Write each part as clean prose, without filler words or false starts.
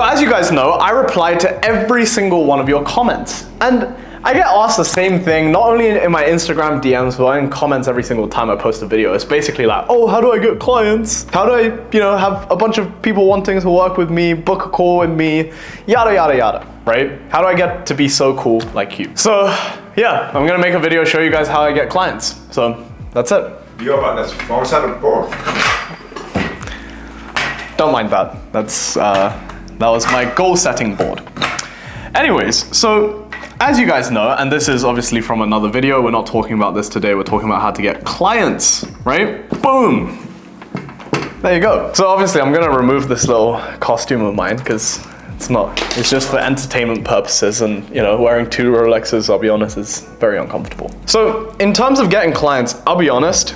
So as you guys know, I reply to every single one of your comments. And I get asked the same thing, not only in my Instagram DMs, but in comments every single time I post a video. It's basically like, oh, how do I get clients? How do I, have a bunch of people wanting to work with me, book a call with me, yada, yada, yada, right? How do I get to be so cool like you? So yeah, I'm gonna make a video show you guys how I get clients. So that's it. You got this forward board. Don't mind that. That was my goal setting board. Anyways, so as you guys know, and this is obviously from another video, we're not talking about this today, we're talking about how to get clients, right? Boom! There you go. So obviously I'm gonna remove this little costume of mine because it's just for entertainment purposes, and wearing 2 Rolexes, I'll be honest, is very uncomfortable. So in terms of getting clients, I'll be honest,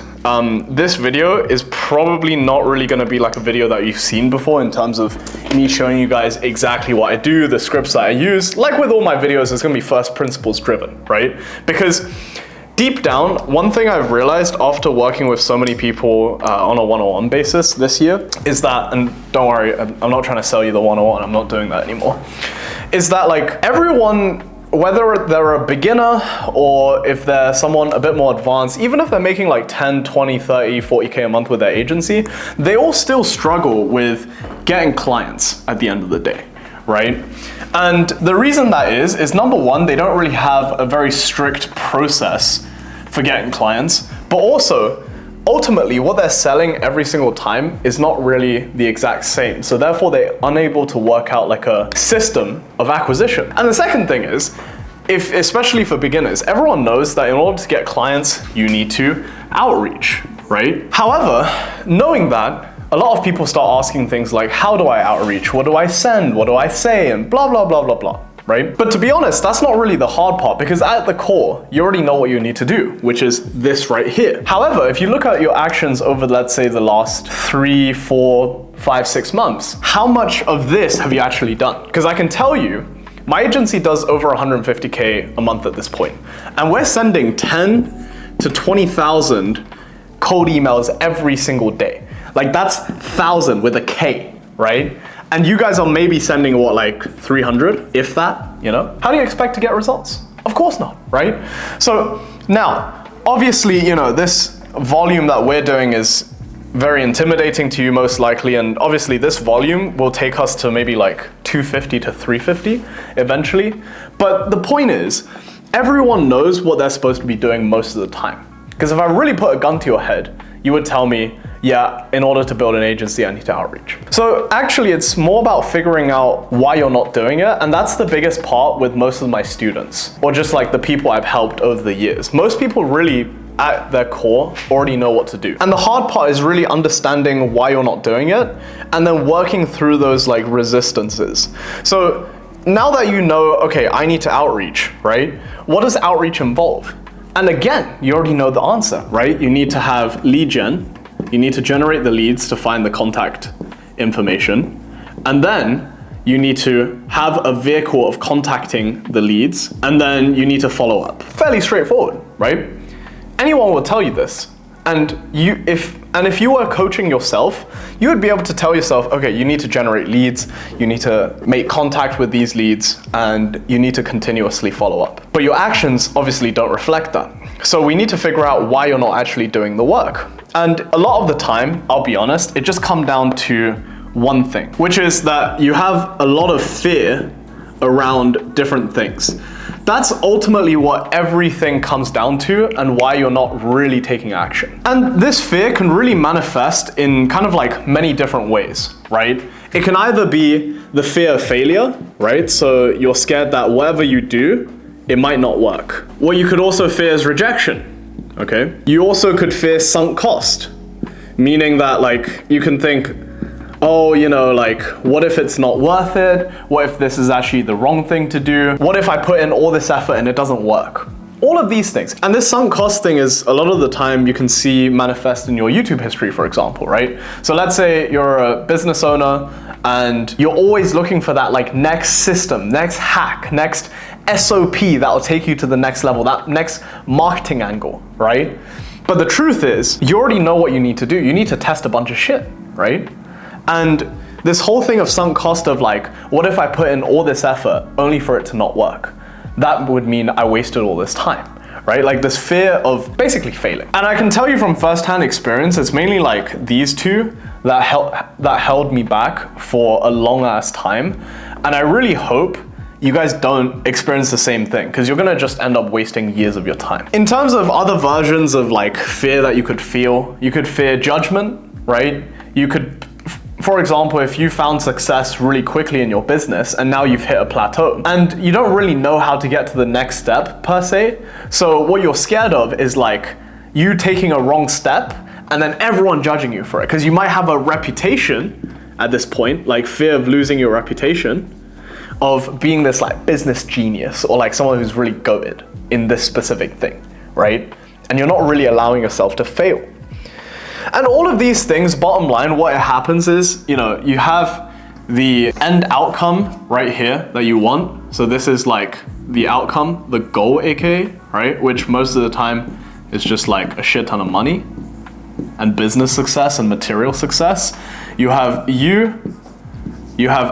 this video is probably not really gonna be like a video that you've seen before in terms of me showing you guys exactly what I do, the scripts that I use. Like with all my videos, it's gonna be first principles driven, right? Because deep down, one thing I've realized after working with so many people on a one-on-one basis this year is that, and don't worry, I'm not trying to sell you the one-on-one, I'm not doing that anymore, is that like everyone, whether they're a beginner or if they're someone a bit more advanced, even if they're making like 10, 20, 30, 40K a month with their agency, they all still struggle with getting clients at the end of the day, right? And the reason that is number one, they don't really have a very strict process for getting clients, but also ultimately what they're selling every single time is not really the exact same. So therefore they're unable to work out like a system of acquisition. And the second thing is, especially for beginners, everyone knows that in order to get clients, you need to outreach, right? However, knowing that, a lot of people start asking things like, how do I outreach? What do I send? What do I say? And blah, blah, blah, blah, blah. Right? But to be honest, that's not really the hard part, because at the core, you already know what you need to do, which is this right here. However, if you look at your actions over, let's say, the last 3, 4, 5, 6 months, how much of this have you actually done? Because I can tell you, my agency does over 150K a month at this point, and we're sending 10 to 20,000 cold emails every single day. Like that's 1,000 with a K, right? And you guys are maybe sending what, like 300, if that, How do you expect to get results? Of course not, right? So now, obviously, this volume that we're doing is very intimidating to you most likely, and obviously this volume will take us to maybe like 250 to 350 eventually. But the point is, everyone knows what they're supposed to be doing most of the time. Because if I really put a gun to your head, you would tell me, yeah, in order to build an agency, I need to outreach. So actually, it's more about figuring out why you're not doing it. And that's the biggest part with most of my students, or just like the people I've helped over the years. Most people really, at their core, already know what to do. And the hard part is really understanding why you're not doing it, and then working through those like resistances. So now that you know, okay, I need to outreach, right? What does outreach involve? And again, you already know the answer, right? You need to have lead gen. You need to generate the leads to find the contact information. And then you need to have a vehicle of contacting the leads. And then you need to follow up. Fairly straightforward, right? Anyone will tell you this. And if you were coaching yourself, you would be able to tell yourself, okay, you need to generate leads, you need to make contact with these leads, and you need to continuously follow up. But your actions obviously don't reflect that. So we need to figure out why you're not actually doing the work. And a lot of the time, I'll be honest, it just comes down to one thing, which is that you have a lot of fear around different things. That's ultimately what everything comes down to, and why you're not really taking action. And this fear can really manifest in kind of like many different ways, right? It can either be the fear of failure, right? So you're scared that whatever you do, it might not work. What you could also fear is rejection, okay? You also could fear sunk cost, meaning that like you can think, oh, like, what if it's not worth it? What if this is actually the wrong thing to do? What if I put in all this effort and it doesn't work? All of these things. And this sunk cost thing is a lot of the time you can see manifest in your YouTube history, for example, right? So let's say you're a business owner and you're always looking for that like next system, next hack, next SOP that will take you to the next level, that next marketing angle, right? But the truth is, you already know what you need to do. You need to test a bunch of shit, right? And This whole thing of sunk cost of like, what if I put in all this effort only for it to not work? That would mean I wasted all this time, right? Like this fear of basically failing. And I can tell you from firsthand experience, it's mainly like these two that held me back for a long ass time. And I really hope you guys don't experience the same thing, because you're gonna just end up wasting years of your time. In terms of other versions of like fear that you could feel, you could fear judgment, right? You could, for example, if you found success really quickly in your business and now you've hit a plateau and you don't really know how to get to the next step per se. So what you're scared of is like you taking a wrong step and then everyone judging you for it, because you might have a reputation at this point, like fear of losing your reputation, of being this like business genius or like someone who's really goated in this specific thing, right? And you're not really allowing yourself to fail. And all of these things, bottom line, what happens is, you know, you have the end outcome right here that you want. So this is like the outcome, the goal, aka, right? Which most of the time is just like a shit ton of money and business success and material success. You have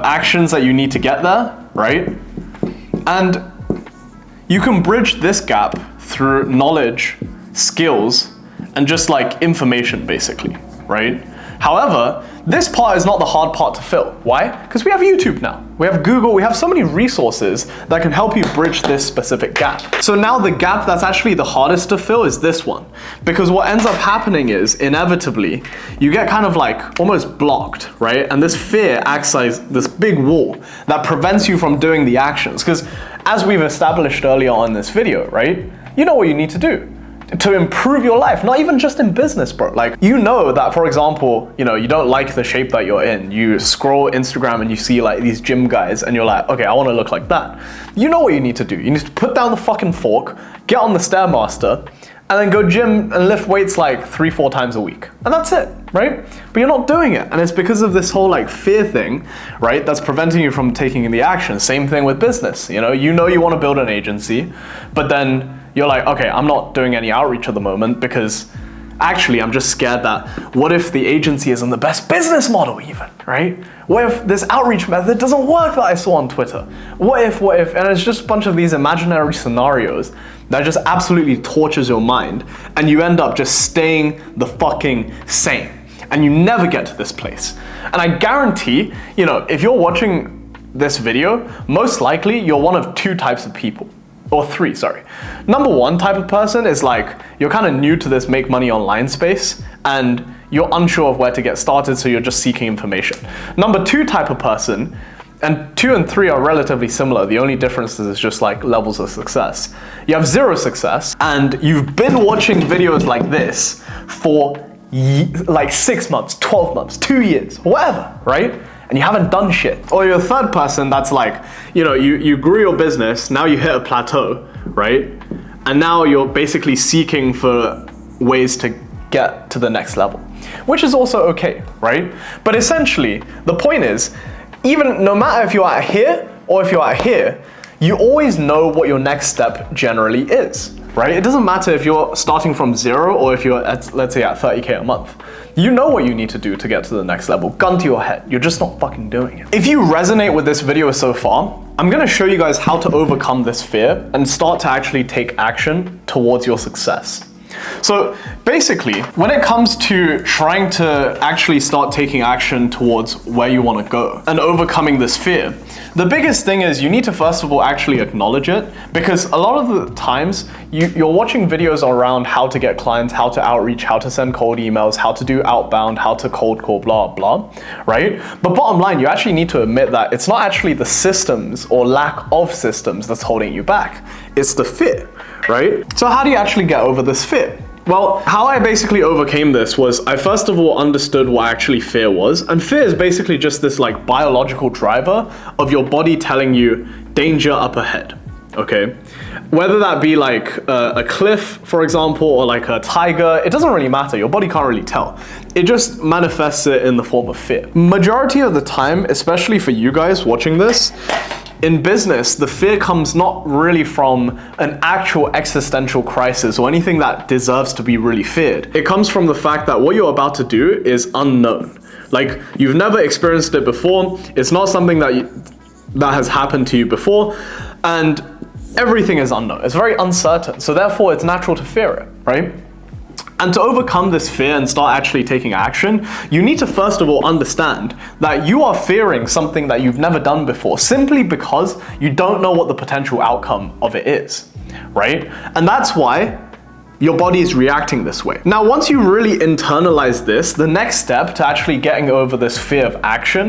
actions that you need to get there, right? And you can bridge this gap through knowledge, skills, and just like information basically, right? However, this part is not the hard part to fill. Why? Because we have YouTube now. We have Google, we have so many resources that can help you bridge this specific gap. So now the gap that's actually the hardest to fill is this one. Because what ends up happening is, inevitably, you get kind of like almost blocked, right? And this fear acts as this big wall that prevents you from doing the actions. Because as we've established earlier on in this video, right? You know what you need to do to improve your life, not even just in business, bro. Like, you know that, for example, you know, you don't like the shape that you're in. You scroll Instagram and you see like these gym guys and you're like, okay, I want to look like that. You know what you need to do. You need to put down the fucking fork, get on the Stairmaster, and then go gym and lift weights like 3-4 times a week. And that's it, right? But you're not doing it. And it's because of this whole like fear thing, right? That's preventing you from taking the action. Same thing with business. You know you want to build an agency, but then you're like, okay, I'm not doing any outreach at the moment because actually I'm just scared that what if the agency isn't the best business model even, right? What if this outreach method doesn't work that I saw on Twitter? What if, and it's just a bunch of these imaginary scenarios that just absolutely tortures your mind, and you end up just staying the fucking same, and you never get to this place. And I guarantee, you know, if you're watching this video, most likely you're one of two types of people. Or three, sorry. Number one type of person is like, you're kind of new to this make money online space and you're unsure of where to get started, so you're just seeking information. Number two type of person, and 2 and 3 are relatively similar, the only difference is just like levels of success. You have 0 success and you've been watching videos like this for like 6 months, 12 months, 2 years, whatever, right? And you haven't done shit. Or you're a third person that's like, you know, you grew your business, now you hit a plateau, right? And now you're basically seeking for ways to get to the next level, which is also okay, right? But essentially, the point is, even no matter if you're at here or if you're at here, you always know what your next step generally is, right? It doesn't matter if you're starting from 0 or if you're at, let's say, at 30K a month. You know what you need to do to get to the next level. Gun to your head. You're just not fucking doing it. If you resonate with this video so far, I'm gonna show you guys how to overcome this fear and start to actually take action towards your success. So basically, when it comes to trying to actually start taking action towards where you want to go and overcoming this fear, the biggest thing is you need to first of all actually acknowledge it, because a lot of the times you're watching videos around how to get clients, how to outreach, how to send cold emails, how to do outbound, how to cold call, blah, blah, right? But bottom line, you actually need to admit that it's not actually the systems or lack of systems that's holding you back. It's the fear, right? So how do you actually get over this fear? Well, how I basically overcame this was I first of all understood what actually fear was. And fear is basically just this like biological driver of your body telling you danger up ahead, okay? Whether that be like a cliff, for example, or like a tiger, it doesn't really matter. Your body can't really tell. It just manifests it in the form of fear. Majority of the time, especially for you guys watching this, in business, the fear comes not really from an actual existential crisis or anything that deserves to be really feared. It comes from the fact that what you're about to do is unknown. Like, you've never experienced it before. It's not something that has happened to you before, and everything is unknown. It's very uncertain. So therefore, it's natural to fear it, right? And to overcome this fear and start actually taking action, you need to first of all understand that you are fearing something that you've never done before, simply because you don't know what the potential outcome of it is, right? And that's why your body is reacting this way. Now, once you really internalize this, the next step to actually getting over this fear of action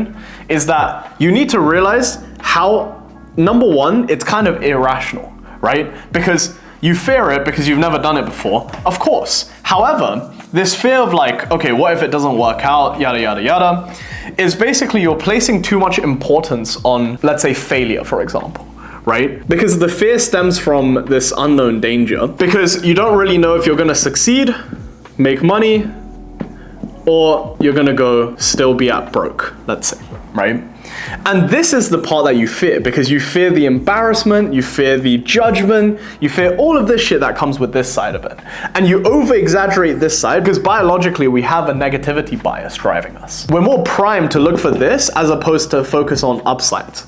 is that you need to realize how, number one, it's kind of irrational, right? Because you fear it because you've never done it before, of course. However, this fear of like, okay, what if it doesn't work out, yada, yada, yada, is basically you're placing too much importance on, let's say, failure, for example, right? Because the fear stems from this unknown danger, because you don't really know if you're gonna succeed, make money, or you're gonna go still be at broke, let's say, right? And this is the part that you fear, because you fear the embarrassment, you fear the judgment, you fear all of this shit that comes with this side of it. And you over-exaggerate this side because biologically we have a negativity bias driving us. We're more primed to look for this as opposed to focus on upsides.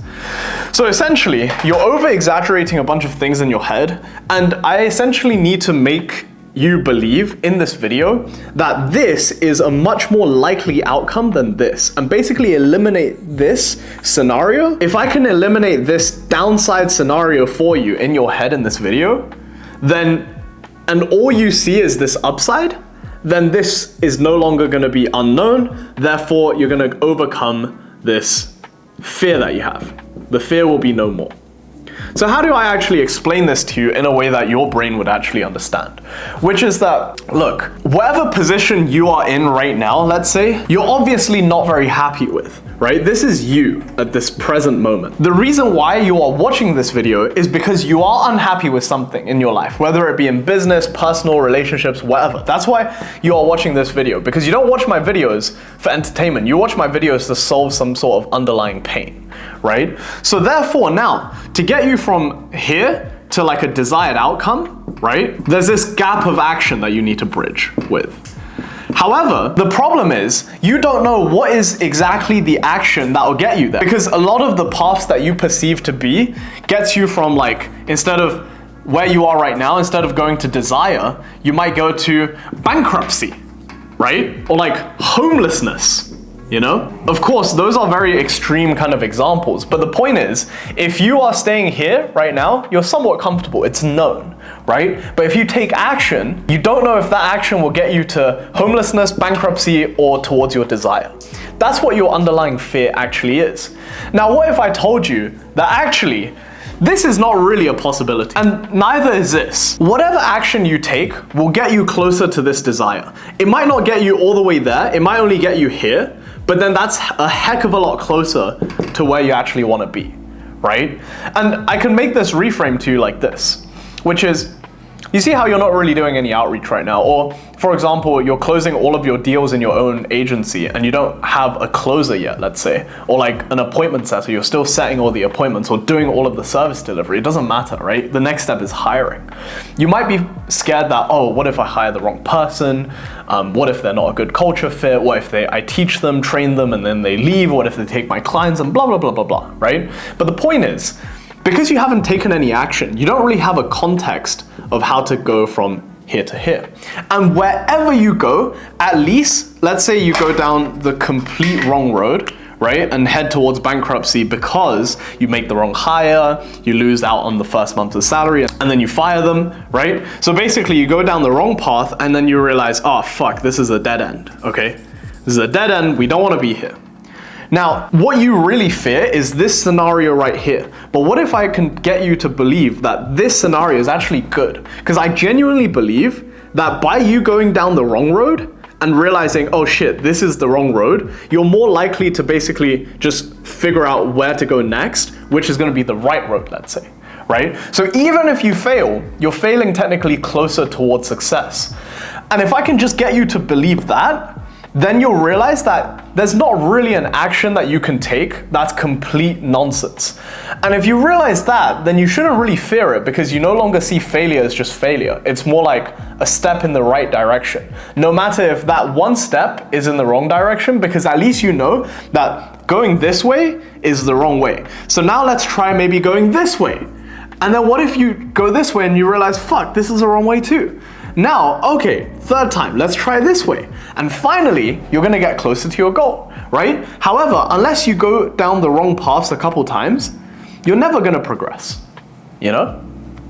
So essentially, you're over-exaggerating a bunch of things in your head, and I essentially need to make you believe in this video that this is a much more likely outcome than this, and basically eliminate this scenario. If I can eliminate this downside scenario for you in your head in this video, then, and all you see is this upside, then this is no longer going to be unknown. Therefore, you're going to overcome this fear that you have. The fear will be no more. So how do I actually explain this to you in a way that your brain would actually understand? Which is that, look, whatever position you are in right now, let's say, you're obviously not very happy with, right? This is you at this present moment. The reason why you are watching this video is because you are unhappy with something in your life, whether it be in business, personal, relationships, whatever. That's why you are watching this video, because you don't watch my videos for entertainment. You watch my videos to solve some sort of underlying pain, right? So therefore now, to get you from here to like a desired outcome, right? There's this gap of action that you need to bridge with. However, the problem is you don't know what is exactly the action that will get you there, because a lot of the paths that you perceive to be gets you from, like, instead of where you are right now, instead of going to desire, you might go to bankruptcy, right? Or like homelessness. You know? Of course, those are very extreme kind of examples, but the point is, if you are staying here right now, you're somewhat comfortable, it's known, right? But if you take action, you don't know if that action will get you to homelessness, bankruptcy, or towards your desire. That's what your underlying fear actually is. Now, what if I told you that actually, this is not really a possibility, and neither is this. Whatever action you take will get you closer to this desire. It might not get you all the way there, it might only get you here, but then that's a heck of a lot closer to where you actually want to be, right? And I can make this reframe to you like this, which is, you see how you're not really doing any outreach right now, or for example, you're closing all of your deals in your own agency and you don't have a closer yet, let's say, or like an appointment setter, you're still setting all the appointments or doing all of the service delivery. It doesn't matter, right? The next step is hiring. You might be scared that, oh, what if I hire the wrong person? What if they're not a good culture fit? What if I teach them, train them, and then they leave? What if they take my clients and blah, blah, blah, blah, blah, right? But the point is, because you haven't taken any action, you don't really have a context of how to go from here to here. And wherever you go, at least, let's say you go down the complete wrong road, right? And head towards bankruptcy because you make the wrong hire, you lose out on the first month of salary, and then you fire them, right? So basically you go down the wrong path and then you realize, oh fuck, this is a dead end, okay? This is a dead end, we don't want to be here. Now, what you really fear is this scenario right here. But what if I can get you to believe that this scenario is actually good? Because I genuinely believe that by you going down the wrong road and realizing, oh shit, this is the wrong road, you're more likely to basically just figure out where to go next, which is going to be the right road, let's say, right? So even if you fail, you're failing technically closer towards success. And if I can just get you to believe that, then you'll realize that there's not really an action that you can take that's complete nonsense. And if you realize that, then you shouldn't really fear it, because you no longer see failure as just failure. It's more like a step in the right direction. No matter if that one step is in the wrong direction, because at least you know that going this way is the wrong way. So now let's try maybe going this way. And then what if you go this way and you realize, fuck, this is the wrong way too? Now, okay, third time, let's try this way. And finally, you're gonna get closer to your goal, right? However, unless you go down the wrong paths a couple times, you're never gonna progress, you know?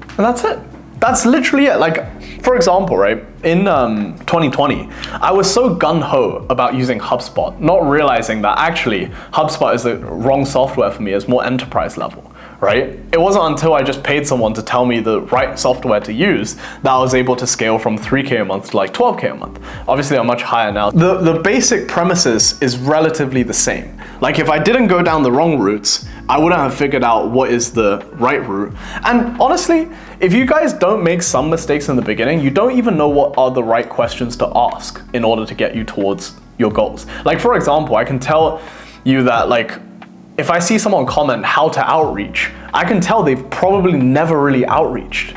And that's it. That's literally it. Like, for example, right, in 2020, I was so gung-ho about using HubSpot, not realizing that actually HubSpot is the wrong software for me. It's more enterprise level. Right? It wasn't until I just paid someone to tell me the right software to use that I was able to scale from 3K a month to like 12K a month. Obviously, I'm much higher now. The basic premises is relatively the same. Like, if I didn't go down the wrong routes, I wouldn't have figured out what is the right route. And honestly, if you guys don't make some mistakes in the beginning, you don't even know what are the right questions to ask in order to get you towards your goals. Like, for example, I can tell you that, like, if I see someone comment how to outreach, I can tell they've probably never really outreached.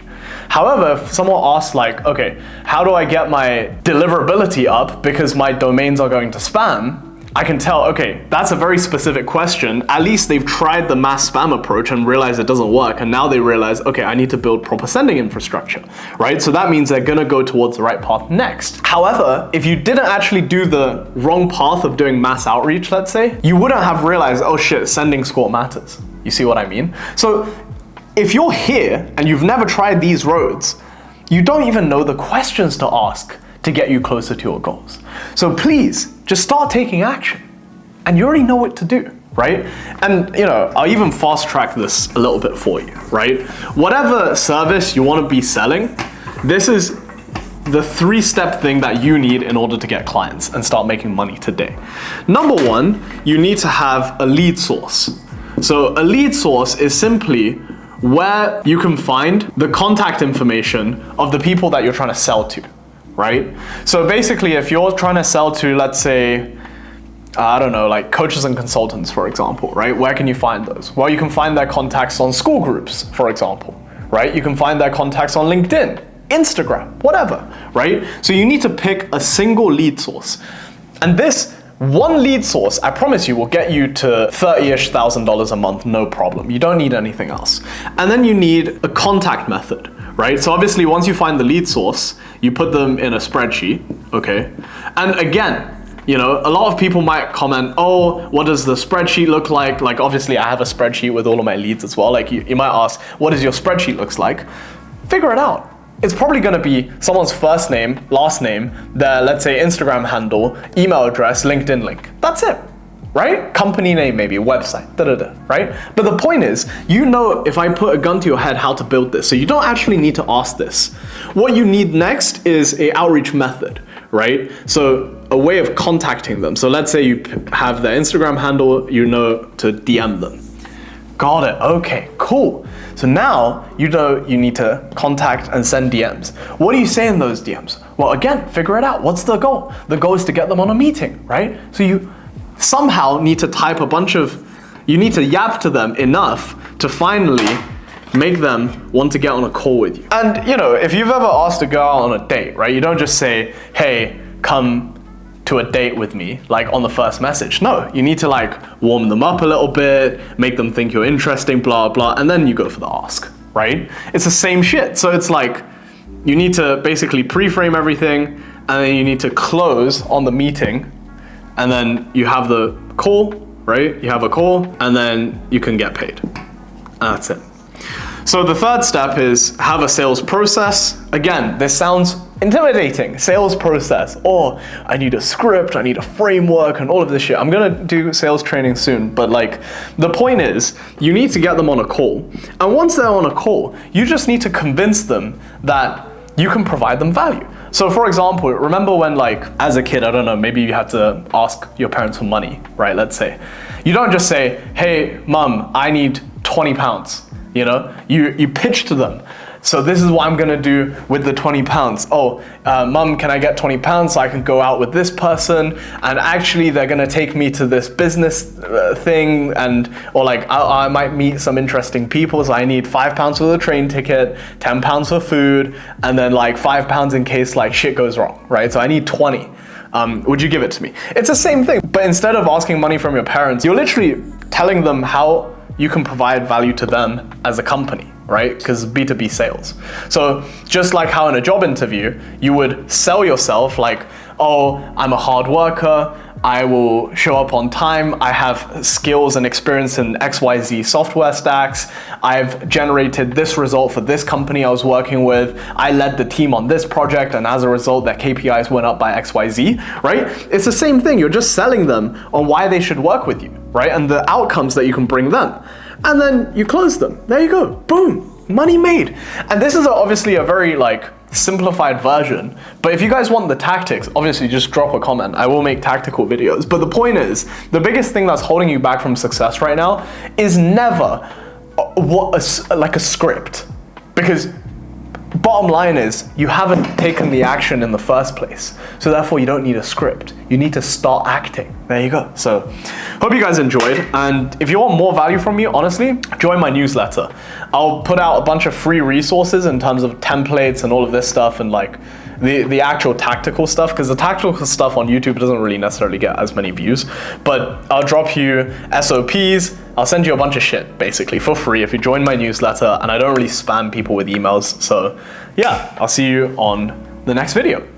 However, if someone asks like, okay, how do I get my deliverability up because my domains are going to spam? I can tell, okay, that's a very specific question. At least they've tried the mass spam approach and realized it doesn't work. And now they realize, okay, I need to build proper sending infrastructure, right? So that means they're gonna go towards the right path next. However, if you didn't actually do the wrong path of doing mass outreach, let's say, you wouldn't have realized, oh shit, sending score matters. You see what I mean? So if you're here and you've never tried these roads, you don't even know the questions to ask to get you closer to your goals. So please, just start taking action. And you already know what to do, right? And you know, I'll even fast track this a little bit for you, right? Whatever service you want to be selling, this is the 3-step thing that you need in order to get clients and start making money today. Number 1, you need to have a lead source. So a lead source is simply where you can find the contact information of the people that you're trying to sell to. Right? So basically, if you're trying to sell to, let's say, I don't know, like coaches and consultants, for example, right? Where can you find those? Well, you can find their contacts on school groups, for example, right? You can find their contacts on LinkedIn, Instagram, whatever, right? So you need to pick a single lead source. And this one lead source, I promise you, will get you to $30,000 a month, no problem. You don't need anything else. And then you need a contact method. Right? So obviously, once you find the lead source, you put them in a spreadsheet, okay? And again, you know, a lot of people might comment, oh, what does the spreadsheet look like? Like, obviously, I have a spreadsheet with all of my leads as well. Like, you might ask, what does your spreadsheet looks like? Figure it out. It's probably gonna be someone's first name, last name, their, let's say, Instagram handle, email address, LinkedIn link. That's it. Right? Company name, maybe, website, right? But the point is, you know, if I put a gun to your head how to build this, so you don't actually need to ask this. What you need next is a outreach method, right? So a way of contacting them. So let's say you have their Instagram handle, you know to DM them. Got it, okay, cool. So now you know you need to contact and send DMs. What do you say in those DMs? Well, again, figure it out. What's the goal? The goal is to get them on a meeting, right? So you somehow need to type you need to yap to them enough to finally make them want to get on a call with you. And you know, if you've ever asked a girl on a date, right, you don't just say, hey, come to a date with me, like on the first message. No, you need to like warm them up a little bit, make them think you're interesting, blah, blah, and then you go for the ask, right? It's the same shit. So it's like, you need to basically pre-frame everything, and then you need to close on the meeting, and then you have the call, right? You have a call, and then you can get paid. And that's it. So the third step is have a sales process. Again, this sounds intimidating, sales process. Oh, I need a script, I need a framework, and all of this shit. I'm gonna do sales training soon, but like, the point is, you need to get them on a call. And once they're on a call, you just need to convince them that you can provide them value. So for example, remember when like, as a kid, I don't know, maybe you had to ask your parents for money, right? Let's say. You don't just say, hey, mom, I need 20 pounds. You know, you pitch to them. so this is what I'm gonna do with the 20 pounds. Oh, mum, can I get 20 pounds so I can go out with this person? And actually they're gonna take me to this business thing, or like I might meet some interesting people, so I need £5 for the train ticket, £10 for food, and then like £5 in case like shit goes wrong, right? So I need 20. Would you give it to me? It's the same thing, but instead of asking money from your parents, you're literally telling them how you can provide value to them as a company, right? Because B2B sales. So just like how in a job interview, you would sell yourself like, oh, I'm a hard worker, I will show up on time, I have skills and experience in XYZ software stacks, I've generated this result for this company I was working with, I led the team on this project, and as a result, their KPIs went up by XYZ, right? It's the same thing, you're just selling them on why they should work with you, right? And the outcomes that you can bring them. And then you close them. There you go, boom, money made. And this is obviously a very like simplified version, but if you guys want the tactics, obviously just drop a comment. I will make tactical videos. But the point is, the biggest thing that's holding you back from success right now is never like a script. Because bottom line is, you haven't taken the action in the first place. So therefore you don't need a script. You need to start acting. There you go. So hope you guys enjoyed. And if you want more value from me, honestly, join my newsletter. I'll put out a bunch of free resources in terms of templates and all of this stuff, and like the actual tactical stuff, because the tactical stuff on YouTube doesn't really necessarily get as many views, but I'll drop you SOPs, I'll send you a bunch of shit basically for free if you join my newsletter, and I don't really spam people with emails. So yeah, I'll see you on the next video.